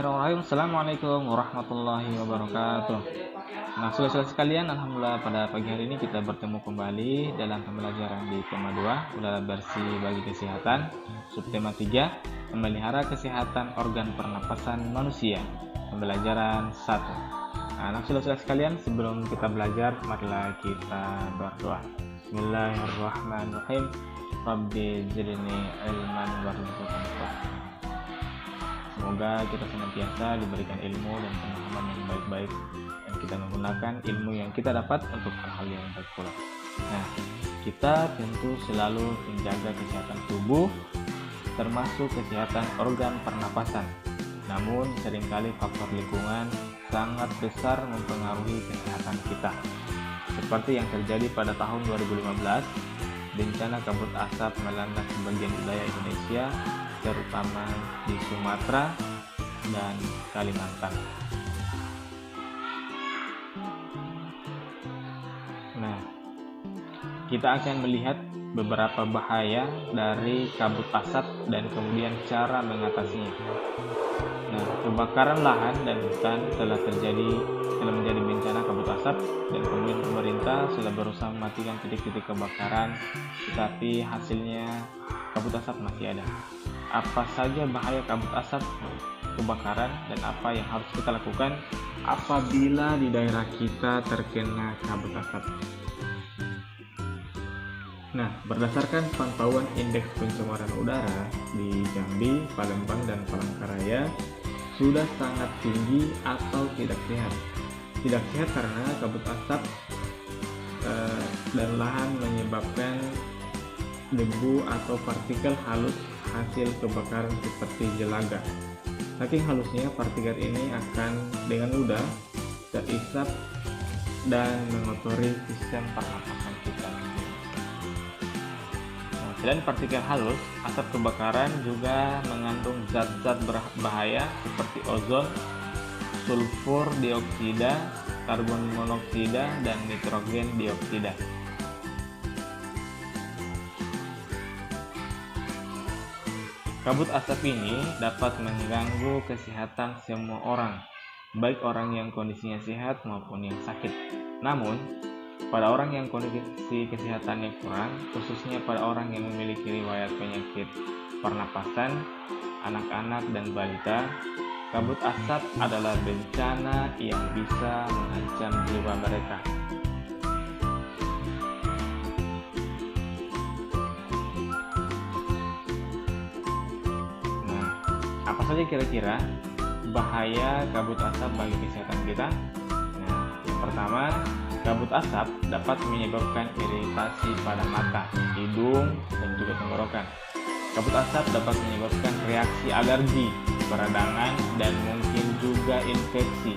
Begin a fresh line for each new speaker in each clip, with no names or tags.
Bismillahirrahmanirrahim. Assalamualaikum warahmatullahi wabarakatuh. Nah, saudara sekalian, alhamdulillah pada pagi hari ini kita bertemu kembali dalam pembelajaran di tema 2, udara bersih bagi kesehatan, subtema 3, memelihara kesehatan organ pernapasan manusia, pembelajaran 1. Nah, saudara sekalian, sebelum kita belajar, marilah kita berdoa. Bismillahirrahmanirrahim. Rabbi zidni ilman warzuqni. Semoga kita senantiasa diberikan ilmu dan pemahaman yang baik-baik, dan kita menggunakan ilmu yang kita dapat untuk hal-hal yang baik pula. Nah, kita tentu selalu menjaga kesehatan tubuh, termasuk kesehatan organ pernapasan. Namun, seringkali faktor lingkungan sangat besar mempengaruhi kesehatan kita. Seperti yang terjadi pada tahun 2015, bencana kabut asap melanda sebagian wilayah Indonesia, terutama di Sumatera dan Kalimantan. Nah, kita akan melihat beberapa bahaya dari kabut asap dan kemudian cara mengatasinya. Nah, kebakaran lahan dan hutan telah menjadi bencana kabut asap, dan kemudian pemerintah sudah berusaha mematikan titik-titik kebakaran, tetapi hasilnya kabut asap masih ada. Apa saja bahaya kabut asap kebakaran dan apa yang harus kita lakukan apabila di daerah kita terkena kabut asap? Nah, berdasarkan pantauan indeks pencemaran udara di Jambi, Palembang, dan Palangkaraya sudah sangat tinggi atau tidak sehat. Tidak sehat karena kabut asap dan lahan menyebabkan debu atau partikel halus hasil kebakaran seperti jelaga. Saking halusnya, partikel ini akan dengan mudah terisap dan mengotori sistem pernapasan kita. Nah, selain partikel halus, asap kebakaran juga mengandung zat-zat berbahaya seperti ozon, sulfur dioksida, karbon monoksida, dan nitrogen dioksida. Kabut asap ini dapat mengganggu kesehatan semua orang, baik orang yang kondisinya sehat maupun yang sakit. Namun, pada orang yang kondisi kesehatannya kurang, khususnya pada orang yang memiliki riwayat penyakit pernapasan, anak-anak, dan balita, kabut asap adalah bencana yang bisa mengancam jiwa mereka. Apa saja kira-kira bahaya kabut asap bagi kesehatan kita? Nah, yang pertama, kabut asap dapat menyebabkan iritasi pada mata, hidung, dan juga tenggorokan. Kabut asap dapat menyebabkan reaksi alergi, peradangan, dan mungkin juga infeksi.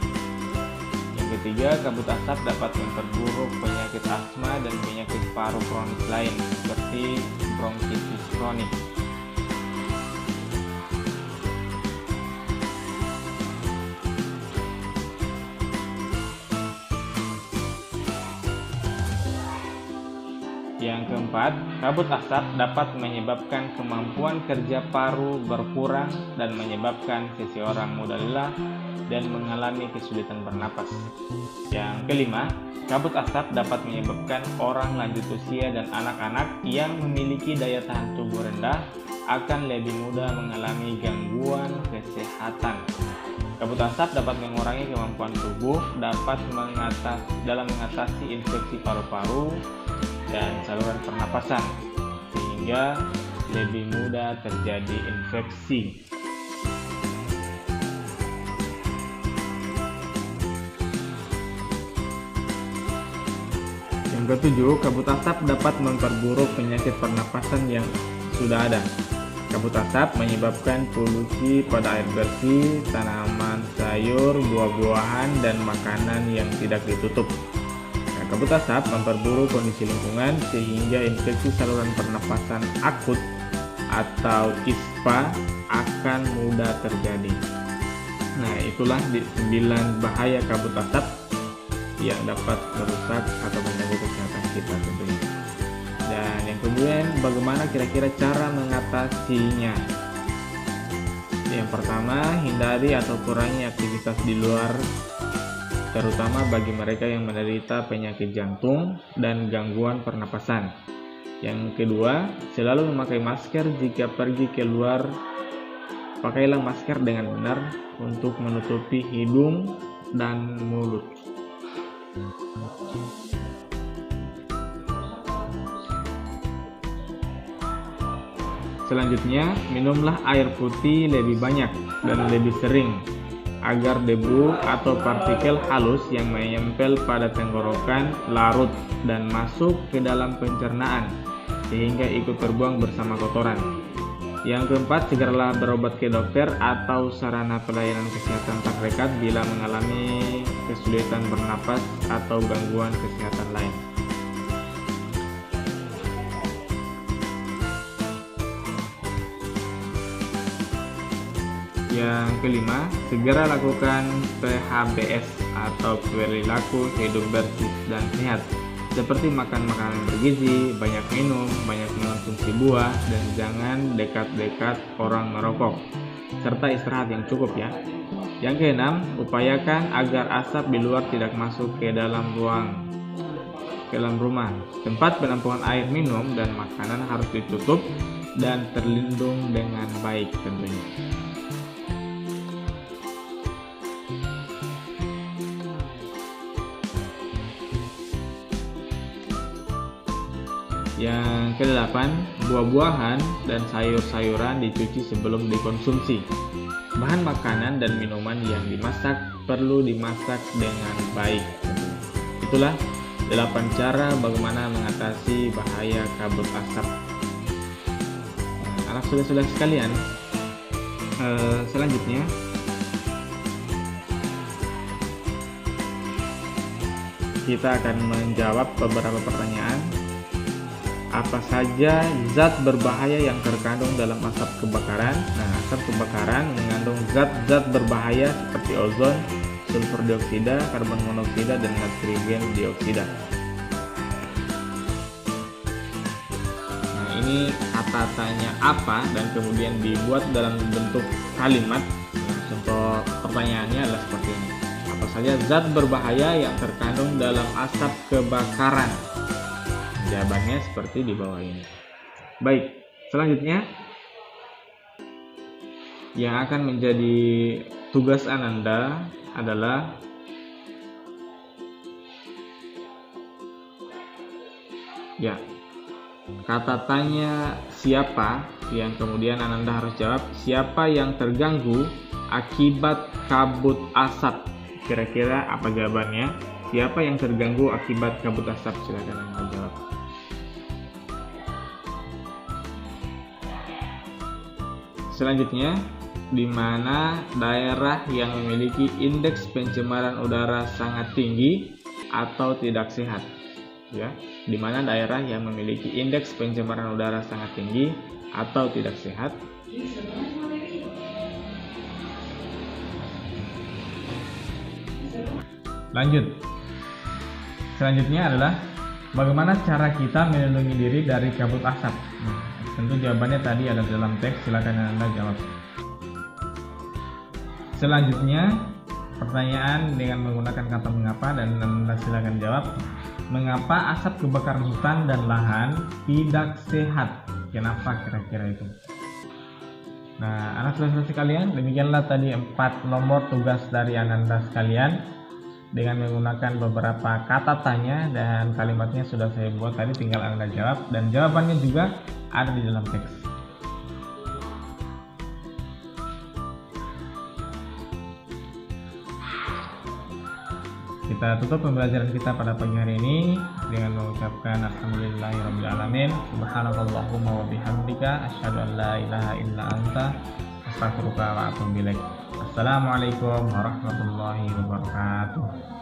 Yang ketiga, kabut asap dapat memperburuk penyakit asma dan penyakit paru kronis lain seperti bronkitis kronik. Yang keempat, kabut asap dapat menyebabkan kemampuan kerja paru berkurang dan menyebabkan seseorang mudah lelah dan mengalami kesulitan bernapas. Yang kelima, kabut asap dapat menyebabkan orang lanjut usia dan anak-anak yang memiliki daya tahan tubuh rendah akan lebih mudah mengalami gangguan kesehatan. Kabut asap dapat mengurangi kemampuan tubuh dalam mengatasi infeksi paru-paru dan saluran pernapasan, sehingga lebih mudah terjadi infeksi. Yang ketujuh, kabut asap dapat memperburuk penyakit pernapasan yang sudah ada. Kabut asap menyebabkan polusi pada air bersih, tanaman sayur, buah-buahan, dan makanan yang tidak ditutup. Kabut asap memperburuk kondisi lingkungan sehingga infeksi saluran pernapasan akut atau ISPA akan mudah terjadi. Nah, itulah 9 bahaya kabut asap yang dapat merusak atau mengganggu kesehatan kita tentunya. Dan yang kemudian, bagaimana kira-kira cara mengatasinya? Yang pertama, hindari atau kurangi aktivitas di luar, terutama bagi mereka yang menderita penyakit jantung dan gangguan pernapasan. Yang kedua, selalu memakai masker jika pergi keluar. Pakailah masker dengan benar untuk menutupi hidung dan mulut. Selanjutnya, minumlah air putih lebih banyak dan lebih sering agar debu atau partikel halus yang menempel pada tenggorokan larut dan masuk ke dalam pencernaan sehingga ikut terbuang bersama kotoran. Yang keempat, segeralah berobat ke dokter atau sarana pelayanan kesehatan terdekat bila mengalami kesulitan bernapas atau gangguan kesehatan lain. Yang kelima, segera lakukan PHBS atau perilaku hidup bersih dan sehat, seperti makan makanan bergizi, banyak minum, banyak mengonsumsi buah, dan jangan dekat-dekat orang merokok, serta istirahat yang cukup ya. Yang keenam, upayakan agar asap di luar tidak masuk ke dalam rumah. Tempat penampungan air minum dan makanan harus ditutup dan terlindung dengan baik tentunya. Yang kedelapan, buah-buahan dan sayur-sayuran dicuci sebelum dikonsumsi. Bahan makanan dan minuman yang dimasak perlu dimasak dengan baik. Itulah 8 cara bagaimana mengatasi bahaya kabut asap. Anak saudara sekalian, selanjutnya kita akan menjawab beberapa pertanyaan. Apa saja zat berbahaya yang terkandung dalam asap kebakaran? Nah, asap kebakaran mengandung zat-zat berbahaya seperti ozon, sulfur dioksida, karbon monoksida, dan nitrogen dioksida. Nah, ini kata-katanya apa dan kemudian dibuat dalam bentuk kalimat. Nah, contoh pertanyaannya adalah seperti ini. Apa saja zat berbahaya yang terkandung dalam asap kebakaran? Jawabannya seperti di bawah ini. Baik, selanjutnya yang akan menjadi tugas Ananda adalah kata tanya siapa, yang kemudian Ananda harus jawab siapa yang terganggu akibat kabut asap. Kira-kira apa jawabannya? Siapa yang terganggu akibat kabut asap? Silakan Ananda jawab. Selanjutnya, di mana daerah yang memiliki indeks pencemaran udara sangat tinggi atau tidak sehat? Ya, di mana daerah yang memiliki indeks pencemaran udara sangat tinggi atau tidak sehat? Lanjut. Selanjutnya adalah bagaimana cara kita melindungi diri dari kabut asap? Tentu jawabannya tadi ada dalam teks, silakan Anda jawab. Selanjutnya, pertanyaan dengan menggunakan kata mengapa dan Anda silakan jawab. Mengapa asap kebakaran hutan dan lahan tidak sehat? Kenapa kira-kira itu? Nah, anak saudara sekalian, demikianlah tadi 4 nomor tugas dari Ananda sekalian. Dengan menggunakan beberapa kata tanya dan kalimatnya sudah saya buat tadi, tinggal Anda jawab dan jawabannya juga ada di dalam teks. Kita tutup pembelajaran kita pada pagi hari ini dengan mengucapkan alhamdulillahirabbil alamin, subhanakallahumma wa bihamdika asyhadu an la ilaha illa anta astaghfiruka wa atubu ilaik. Assalamualaikum warahmatullahi wabarakatuh.